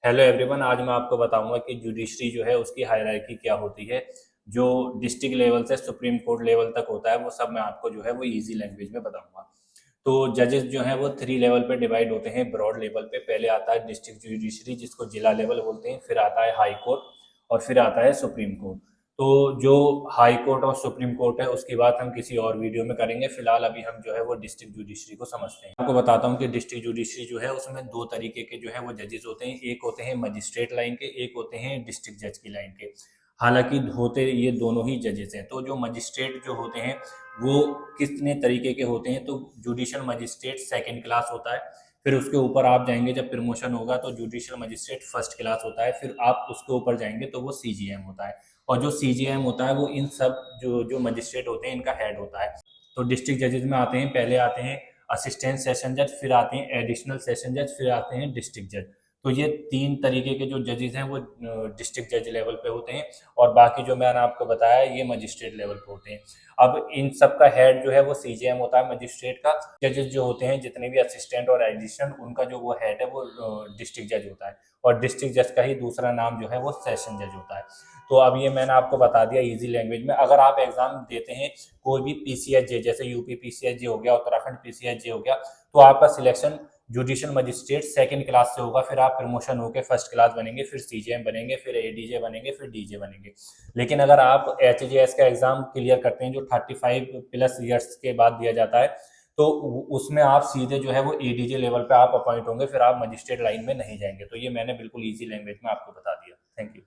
Hello everyone, आज मैं आपको बताऊंगा कि जुडिशरी जो है उसकी हायरार्की क्या होती है। जो डिस्ट्रिक्ट लेवल से सुप्रीम कोर्ट लेवल तक होता है वो सब मैं आपको जो है वो इजी लैंग्वेज में बताऊंगा। तो जजेस जो हैं वो 3 लेवल पे डिवाइड होते हैं। ब्रॉड लेवल पे पहले आता है डिस्ट्रिक्ट जुडिशरी जिसको जिला लेवल बोलते हैं, फिर आता है हाई कोर्ट और फिर आता है सुप्रीम कोर्ट। तो जो हाई कोर्ट और सुप्रीम कोर्ट है उसकी बात हम किसी और वीडियो में करेंगे। फिलहाल अभी हम जो है वो डिस्ट्रिक्ट जुडिशरी को समझते हैं। आपको बताता हूँ कि डिस्ट्रिक्ट जुडिशरी जो है उसमें दो तरीके के जो है वो जजेस होते हैं। एक होते हैं मजिस्ट्रेट लाइन के, एक होते हैं डिस्ट्रिक्ट जज की लाइन के। हालांकि होते ये दोनों ही जजेस हैं। तो जो मजिस्ट्रेट जो होते हैं वो कितने तरीके के होते हैं, तो जुडिशियल मजिस्ट्रेट सेकंड क्लास होता है। फिर उसके ऊपर आप जाएंगे, जब प्रमोशन होगा तो जुडिशियल मजिस्ट्रेट फर्स्ट क्लास होता है। फिर आप उसके ऊपर जाएंगे तो वो सीजीएम होता है। और जो सीजीएम होता है वो इन सब जो जो मजिस्ट्रेट होते हैं इनका हेड होता है। तो डिस्ट्रिक्ट जजेस में आते हैं, पहले आते हैं असिस्टेंट सेशन जज, फिर आते हैं एडिशनल सेशन जज, फिर आते हैं डिस्ट्रिक्ट जज। तो ये 3 तरीके के जो जजेस हैं वो डिस्ट्रिक्ट जज लेवल पे होते हैं। और बाकी जो मैंने आपको बताया ये मजिस्ट्रेट लेवल पे होते हैं। अब इन सब का हेड जो है वो सीजीएम होता है मजिस्ट्रेट का। जजेस जो होते हैं जितने भी असिस्टेंट और एडिशनल, उनका जो वो हेड है वो डिस्ट्रिक्ट जज होता है। और डिस्ट्रिक्ट जज का ही दूसरा नाम जो है वो सेशन जज होता है। तो अब ये मैंने आपको बता दिया इजी लैंग्वेज में। अगर आप एग्जाम देते हैं कोई भी पीसीएच जे, जैसे यूपी पीसीएच जे हो गया, उत्तराखंड पीसीएच जे हो गया, तो आपका selection judicial magistrate second class से होगा। फिर आप प्रमोशन होकर फर्स्ट क्लास बनेंगे, फिर सीजीएम बनेंगे, फिर एडीजे बनेंगे, फिर डीजे बनेंगे। लेकिन अगर आप एचजेएस का एग्जाम क्लियर करते हैं जो 35+ ईयर्स के बाद दिया जाता है, तो उसमें आप सीधे जो है वो एडीजे लेवल पे आप अपॉइंट होंगे, फिर आप मजिस्ट्रेट लाइन में नहीं जाएंगे। तो ये मैंने बिल्कुल ईजी लैंग्वेज में आपको बता दिया। Thank you.